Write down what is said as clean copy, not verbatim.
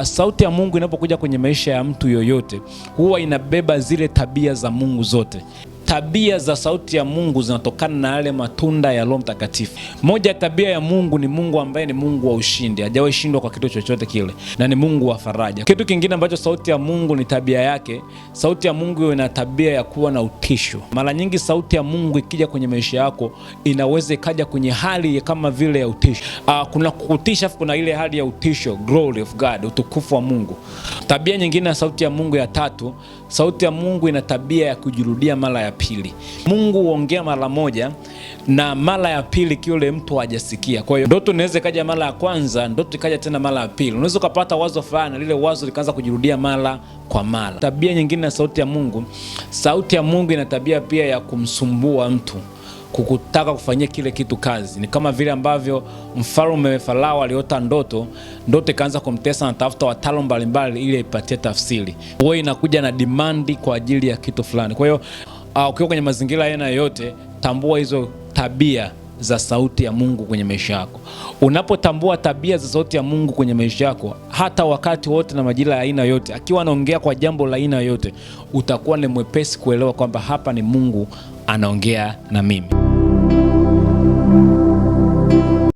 Sauti ya Mungu inapokuja kwenye maisha ya mtu yoyote huwa inabeba zile tabia za Mungu zote. Tabia za sauti ya Mungu zinatokana na yale matunda ya Roho Mtakatifu. Moja ya tabia ya Mungu ni Mungu ambaye ni Mungu wa ushindi. Hajawahi shindwa kwa kitu chochote kile, na ni Mungu wa faraja. Kitu kingine ambacho sauti ya Mungu ni tabia yake, sauti ya Mungu ina tabia ya kuwa na utisho. Mara nyingi sauti ya Mungu ikija kwenye maisha yako inaweza ikaja kwenye hali kama vile ya utisho. Kuna kutisha, kuna ile hali ya utisho, glory of God, utukufu wa Mungu. Tabia nyingine ya sauti ya Mungu ya tatu, sauti ya Mungu ina tabia ya kujirudia mara ya pili. Mungu huongea mara moja na mara ya pili kile mtu hajasikia. Kwa hiyo ndoto inaweza kaja mara ya kwanza, ndoto ikaja tena mara ya pili. Unaweza kupata wazo fulani, lile wazo likaanza kujirudia mara kwa mara. Tabia nyingine ya sauti ya Mungu ina tabia pia ya kumsumbua mtu, kukutaka kufanyia kile kitu kazi. Ni kama vile ambavyo mfalme Farao aliota ndoto ikaanza kumtesa na tafuta wataalamu mbalimbali ili ipatie tafsiri. Wewe inakuja na demand kwa ajili ya kitu fulani. Kwa hiyo ukiwa kwenye mazingira aina yoyote, tambua hizo tabia za sauti ya Mungu kwenye maisha yako. Unapotambua tabia za sauti ya Mungu kwenye maisha yako, hata wakati wote na majira ya aina yote, akiwa anaongea kwa jambo la aina yote, utakuwa ni mwepesi kuelewa kwamba hapa ni Mungu anaongea na mimi.